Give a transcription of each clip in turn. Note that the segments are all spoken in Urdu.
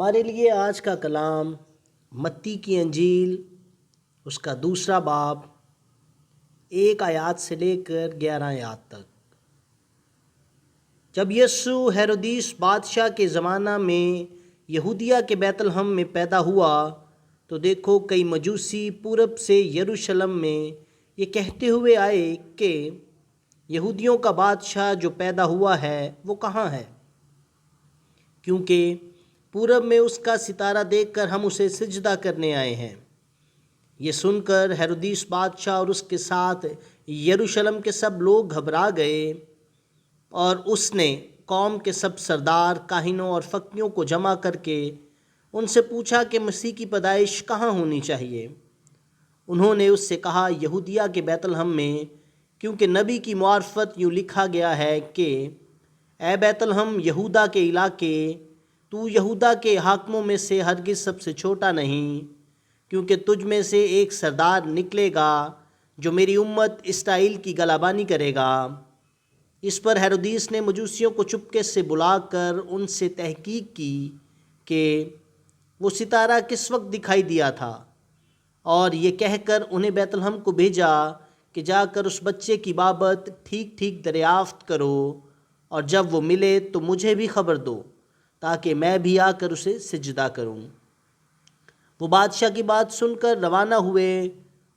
ہمارے لیے آج کا کلام متی کی انجیل اس کا 2 باب 1 آیات سے لے کر 11 آیات تک۔ جب یسوع ہیرودیس بادشاہ کے زمانہ میں یہودیہ کے بیت لحم میں پیدا ہوا تو دیکھو کئی مجوسی پورب سے یروشلم میں یہ کہتے ہوئے آئے کہ یہودیوں کا بادشاہ جو پیدا ہوا ہے وہ کہاں ہے، کیونکہ پورب میں اس کا ستارہ دیکھ کر ہم اسے سجدہ کرنے آئے ہیں۔ یہ سن کر ہیرودیس بادشاہ اور اس کے ساتھ یروشلم کے سب لوگ گھبرا گئے، اور اس نے قوم کے سب سردار، کاہنوں اور فقیوں کو جمع کر کے ان سے پوچھا کہ مسیح کی پیدائش کہاں ہونی چاہیے۔ انہوں نے اس سے کہا، یہودیہ کے بیت لحم میں، کیونکہ نبی کی معرفت یوں لکھا گیا ہے کہ اے بیت لحم یہودا کے علاقے، تو یہودا کے حاکموں میں سے ہرگز سب سے چھوٹا نہیں، کیونکہ تجھ میں سے ایک سردار نکلے گا جو میری امت اسرائیل کی گلابانی کرے گا۔ اس پر ہیرودیس نے مجوسیوں کو چپکے سے بلا کر ان سے تحقیق کی کہ وہ ستارہ کس وقت دکھائی دیا تھا، اور یہ کہہ کر انہیں بیت لحم کو بھیجا کہ جا کر اس بچے کی بابت ٹھیک ٹھیک دریافت کرو، اور جب وہ ملے تو مجھے بھی خبر دو تاکہ میں بھی آ کر اسے سجدہ کروں۔ وہ بادشاہ کی بات سن کر روانہ ہوئے،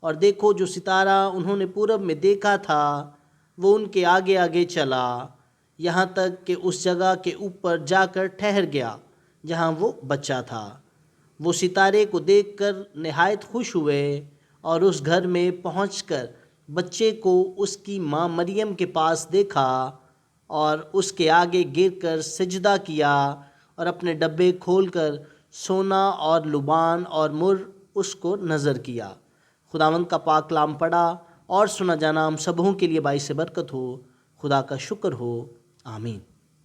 اور دیکھو جو ستارہ انہوں نے پورب میں دیکھا تھا وہ ان کے آگے آگے چلا، یہاں تک کہ اس جگہ کے اوپر جا کر ٹھہر گیا جہاں وہ بچہ تھا۔ وہ ستارے کو دیکھ کر نہایت خوش ہوئے، اور اس گھر میں پہنچ کر بچے کو اس کی ماں مریم کے پاس دیکھا، اور اس کے آگے گر کر سجدہ کیا، اور اپنے ڈبے کھول کر سونا اور لبان اور مر اس کو نظر کیا۔ خداوند کا پاک کلام پڑھا اور سنا جانا ہم سبوں کے لیے باعث برکت ہو۔ خدا کا شکر ہو، آمین۔